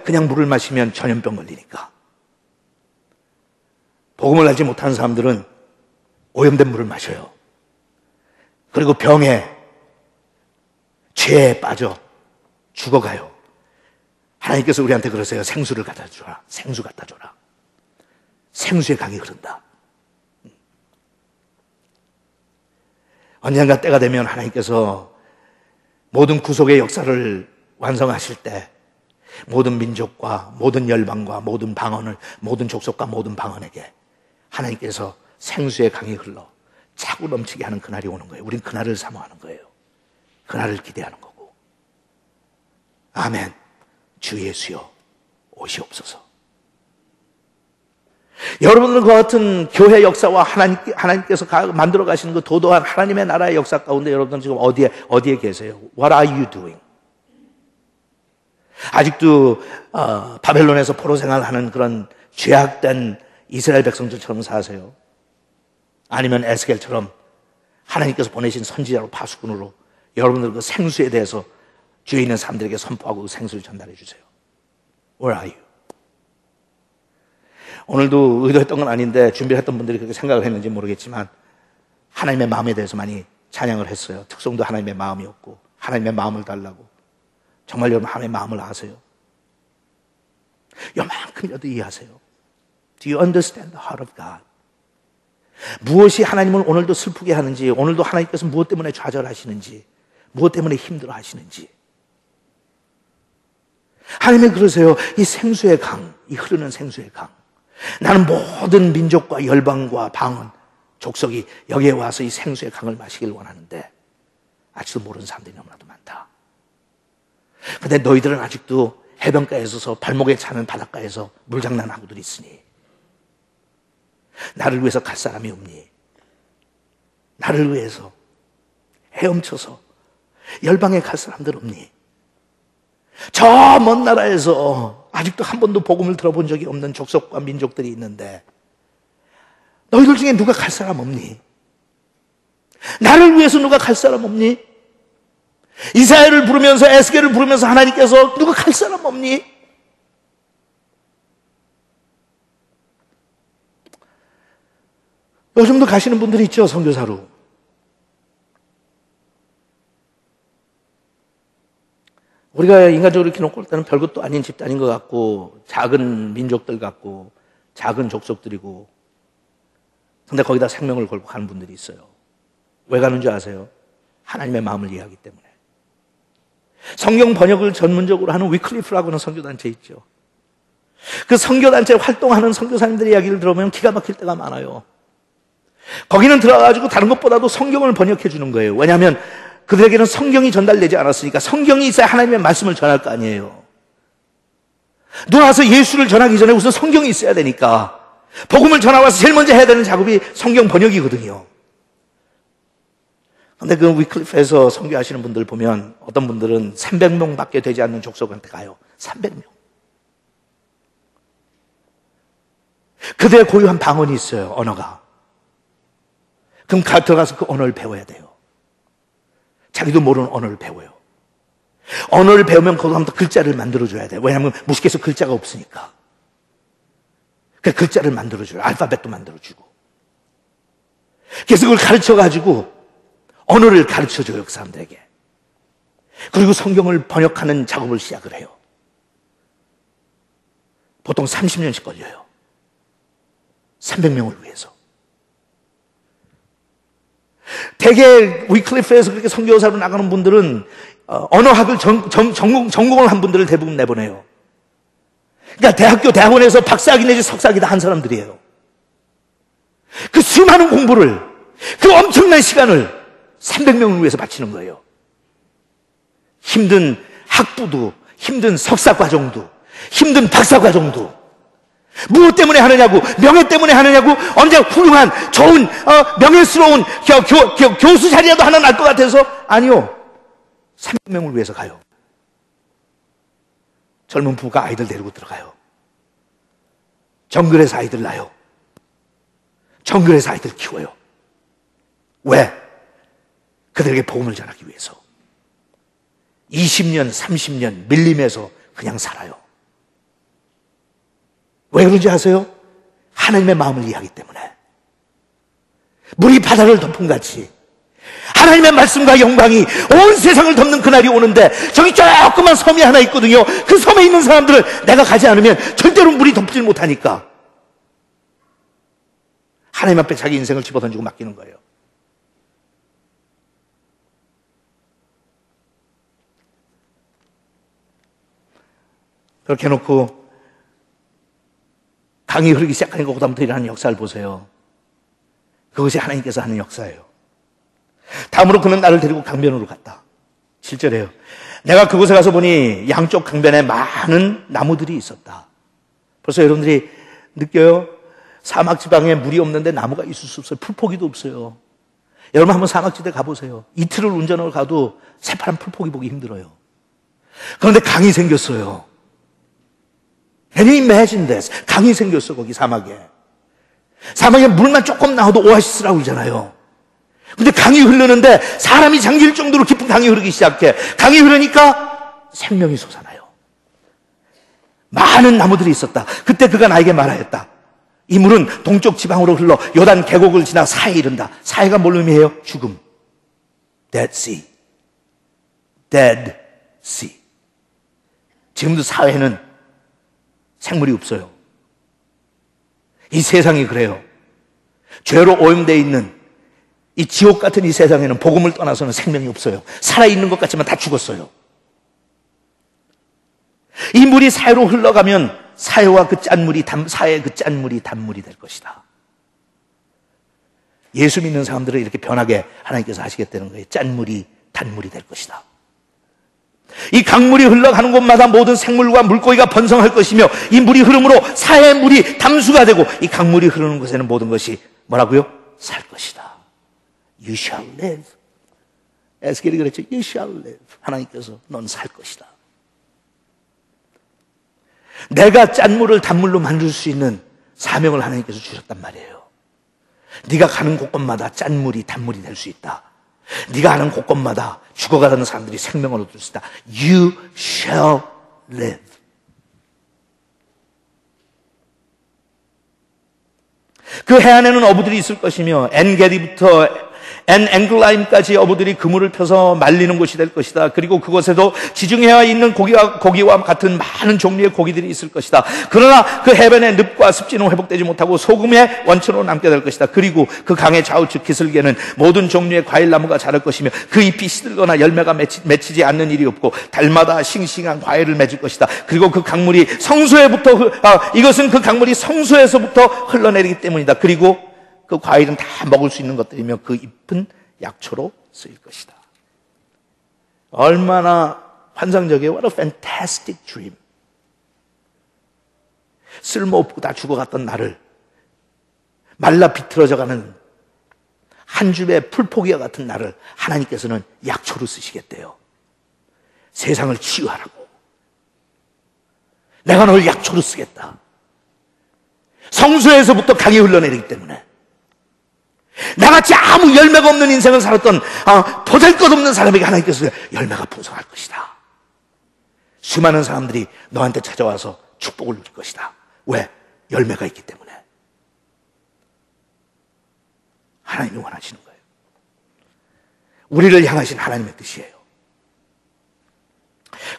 그냥 물을 마시면 전염병 걸리니까. 복음을 알지 못하는 사람들은 오염된 물을 마셔요. 그리고 병에, 죄에 빠져 죽어가요. 하나님께서 우리한테 그러세요. 생수를 갖다 줘라. 생수 갖다 줘라. 생수의 강이 흐른다. 언젠가 때가 되면 하나님께서 모든 구속의 역사를 완성하실 때 모든 민족과 모든 열방과 모든 방언을, 모든 족속과 모든 방언에게 하나님께서 생수의 강이 흘러 차고 넘치게 하는 그날이 오는 거예요. 우린 그날을 사모하는 거예요. 그날을 기대하는 거고. 아멘. 주 예수여 오시옵소서. 여러분들은 그 같은 교회 역사와 하나님께서 만들어 가시는 그 도도한 하나님의 나라의 역사 가운데 여러분들은 지금 어디에 계세요? What are you doing? 아직도 바벨론에서 포로 생활하는 그런 죄악된 이스라엘 백성들처럼 사세요? 아니면 에스겔처럼 하나님께서 보내신 선지자로 파수꾼으로 여러분들 그 생수에 대해서 주위에 있는 사람들에게 선포하고 그 생수를 전달해 주세요. Where are you? 오늘도 의도했던 건 아닌데 준비했던 분들이 그렇게 생각을 했는지 모르겠지만 하나님의 마음에 대해서 많이 찬양을 했어요. 특성도 하나님의 마음이었고 하나님의 마음을 달라고. 정말 여러분 하나님의 마음을 아세요? 요만큼이라도 이해하세요. Do you understand the heart of God? 무엇이 하나님을 오늘도 슬프게 하는지, 오늘도 하나님께서 무엇 때문에 좌절하시는지, 무엇 때문에 힘들어하시는지. 하나님이 그러세요. 이 생수의 강, 이 흐르는 생수의 강. 나는 모든 민족과 열방과 방언, 족속이 여기에 와서 이 생수의 강을 마시길 원하는데 아직도 모르는 사람들이 너무나도 많다. 근데 너희들은 아직도 해변가에 서서 발목에 차는 바닷가에서 물장난하고들 있으니 나를 위해서 갈 사람이 없니? 나를 위해서 헤엄쳐서 열방에 갈 사람들 없니? 저 먼 나라에서 아직도 한 번도 복음을 들어본 적이 없는 족속과 민족들이 있는데 너희들 중에 누가 갈 사람 없니? 나를 위해서 누가 갈 사람 없니? 이사야를 부르면서 에스겔을 부르면서 하나님께서 누가 갈 사람 없니? 요즘도 가시는 분들이 있죠, 선교사로. 우리가 인간적으로 이렇게 놓고 볼 때는 별것도 아닌 집단인 것 같고 작은 민족들 같고 작은 족속들이고 근데 거기다 생명을 걸고 가는 분들이 있어요. 왜 가는 줄 아세요? 하나님의 마음을 이해하기 때문에. 성경 번역을 전문적으로 하는 위클리프라고 하는 선교단체 있죠. 그 선교단체 활동하는 선교사님들의 이야기를 들어보면 기가 막힐 때가 많아요. 거기는 들어가가지고 다른 것보다도 성경을 번역해 주는 거예요. 왜냐하면 그들에게는 성경이 전달되지 않았으니까 성경이 있어야 하나님의 말씀을 전할 거 아니에요. 누가 와서 예수를 전하기 전에 우선 성경이 있어야 되니까 복음을 전하와서 제일 먼저 해야 되는 작업이 성경 번역이거든요. 근데 그 위클리프에서 선교하시는 분들 보면 어떤 분들은 300명밖에 되지 않는 족속한테 가요. 300명. 그들의 고유한 방언이 있어요. 언어가. 그럼 들어가서 그 언어를 배워야 돼요. 자기도 모르는 언어를 배워요. 언어를 배우면 거기서 글자를 만들어줘야 돼요. 왜냐하면 무식해서 글자가 없으니까. 그 글자를 만들어줘요. 알파벳도 만들어주고. 그래서 그걸 가르쳐가지고 언어를 가르쳐줘요, 그 사람들에게. 그리고 성경을 번역하는 작업을 시작을 해요. 보통 30년씩 걸려요. 300명을 위해서. 대개 위클리프에서 그렇게 선교사로 나가는 분들은 언어학을 전공을 한 분들을 대부분 내보내요. 그러니까 대학원에서 박사학위 내지 석사학위 다 한 사람들이에요. 그 수많은 공부를, 그 엄청난 시간을 300명을 위해서 바치는 거예요. 힘든 학부도, 힘든 석사과정도, 힘든 박사과정도. 무엇 때문에 하느냐고, 명예 때문에 하느냐고, 언제 훌륭한, 좋은, 명예스러운 교수 자리라도 하나 날 것 같아서? 아니요. 300명을 위해서 가요. 젊은 부부가 아이들 데리고 들어가요. 정글에서 아이들 낳아요. 정글에서 아이들 키워요. 왜? 그들에게 복음을 전하기 위해서. 20년, 30년 밀림에서 그냥 살아요. 왜 그런지 아세요? 하나님의 마음을 이해하기 때문에. 물이 바다를 덮음같이 하나님의 말씀과 영광이 온 세상을 덮는 그날이 오는데, 저기 조그만 섬이 하나 있거든요. 그 섬에 있는 사람들을 내가 가지 않으면 절대로 물이 덮질 못하니까 하나님 앞에 자기 인생을 집어던지고 맡기는 거예요. 그렇게 해놓고 강이 흐르기 시작하니까 그다음부터 일어나는 역사를 보세요. 그것이 하나님께서 하는 역사예요. 다음으로 그는 나를 데리고 강변으로 갔다. 7절에요. 내가 그곳에 가서 보니 양쪽 강변에 많은 나무들이 있었다. 벌써 여러분들이 느껴요? 사막 지방에 물이 없는데 나무가 있을 수 없어요. 풀포기도 없어요. 여러분 한번 사막지대 가보세요. 이틀을 운전을 가도 새파란 풀포기 보기 힘들어요. 그런데 강이 생겼어요. Can you imagine this? 강이 생겼어, 거기 사막에. 사막에 물만 조금 나와도 오아시스라고 그러잖아요. 근데 강이 흐르는데 사람이 잠길 정도로 깊은 강이 흐르기 시작해. 강이 흐르니까 생명이 솟아나요. 많은 나무들이 있었다. 그때 그가 나에게 말하였다. 이 물은 동쪽 지방으로 흘러 요단 계곡을 지나 사해에 이른다. 사해가 뭘 의미해요? 죽음. Dead Sea. Dead Sea. 지금도 사해는 생물이 없어요. 이 세상이 그래요. 죄로 오염되어 있는 이 지옥 같은 이 세상에는 복음을 떠나서는 생명이 없어요. 살아있는 것 같지만 다 죽었어요. 이 물이 사해로 흘러가면 사해와 그 짠물이 사해의 그 짠물이 단물이 될 것이다. 예수 믿는 사람들을 이렇게 변하게 하나님께서 하시겠다는 거예요. 짠물이 단물이 될 것이다. 이 강물이 흘러가는 곳마다 모든 생물과 물고기가 번성할 것이며, 이 물이 흐름으로 사해의 물이 담수가 되고, 이 강물이 흐르는 곳에는 모든 것이 뭐라고요? 살 것이다. You shall live. 에스겔이 그랬죠. You shall live. 하나님께서 넌 살 것이다. 내가 짠물을 단물로 만들 수 있는 사명을 하나님께서 주셨단 말이에요. 네가 가는 곳곳마다 짠물이 단물이 될 수 있다. 네가 가는 곳곳마다 죽어가는 사람들이 생명을 얻을 수 있다. You shall live. 그 해안에는 어부들이 있을 것이며 엔게디부터 엔앵글라임까지 어부들이 그물을 펴서 말리는 곳이 될 것이다. 그리고 그곳에도 지중해에 있는 고기와 같은 많은 종류의 고기들이 있을 것이다. 그러나 그 해변의 늪과 습지는 회복되지 못하고 소금의 원천으로 남게 될 것이다. 그리고 그 강의 좌우측 기슭에는 모든 종류의 과일나무가 자랄 것이며 그 잎이 시들거나 열매가 맺히지 않는 일이 없고 달마다 싱싱한 과일을 맺을 것이다. 그리고 그 강물이 이것은 그 강물이 성소에서부터 흘러내리기 때문이다. 그리고 그 과일은 다 먹을 수 있는 것들이며 그 잎은 약초로 쓰일 것이다. 얼마나 환상적이에요. What a fantastic dream. 쓸모없고 다 죽어갔던 나를 말라 비틀어져가는 한 줌의 풀포기와 같은 나를 하나님께서는 약초로 쓰시겠대요. 세상을 치유하라고. 내가 널 약초로 쓰겠다. 성소에서부터 강이 흘러내리기 때문에. 나같이 아무 열매가 없는 인생을 살았던 보잘것없는 사람에게 하나님께서 열매가 풍성할 것이다. 수많은 사람들이 너한테 찾아와서 축복을 누릴 것이다. 왜? 열매가 있기 때문에. 하나님이 원하시는 거예요. 우리를 향하신 하나님의 뜻이에요.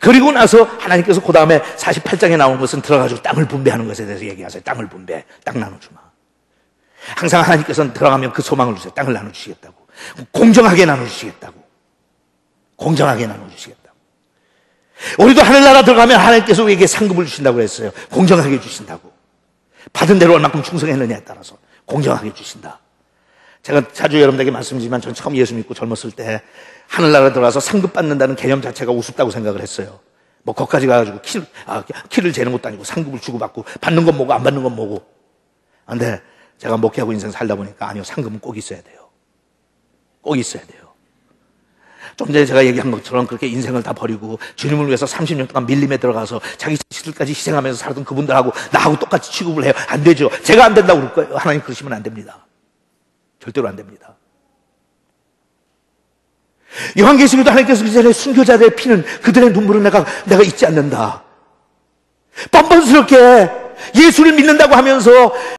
그리고 나서 하나님께서 그 다음에 48장에 나온 것은 들어가지고 땅을 분배하는 것에 대해서 얘기하세요. 땅을 분배, 땅 나눠주마. 항상 하나님께서는 들어가면 그 소망을 주세요. 땅을 나눠주시겠다고. 공정하게 나눠주시겠다고. 공정하게 나눠주시겠다고. 우리도 하늘나라 들어가면 하나님께서 우리에게 상급을 주신다고 했어요. 공정하게 주신다고. 받은 대로 얼마큼 충성했느냐에 따라서 공정하게 주신다. 제가 자주 여러분들에게 말씀드리지만 전 처음 예수 믿고 젊었을 때 하늘나라 들어가서 상급 받는다는 개념 자체가 우습다고 생각을 했어요. 뭐 거기까지 가가지고 키를 재는 것도 아니고 상급을 주고받고 받는 건 뭐고 안 받는 건 뭐고. 근데 제가 목회하고 인생 살다 보니까 아니요, 상급은 꼭 있어야 돼요. 꼭 있어야 돼요. 좀 전에 제가 얘기한 것처럼 그렇게 인생을 다 버리고 주님을 위해서 30년 동안 밀림에 들어가서 자기 자식들까지 희생하면서 살았던 그분들하고 나하고 똑같이 취급을 해요. 안 되죠. 제가 안 된다고 그럴 거예요. 하나님 그러시면 안 됩니다. 절대로 안 됩니다. 요한계시록에도 하나님께서 그 전에 순교자들의 피는 그들의 눈물은 내가 잊지 않는다. 뻔뻔스럽게 예수를 믿는다고 하면서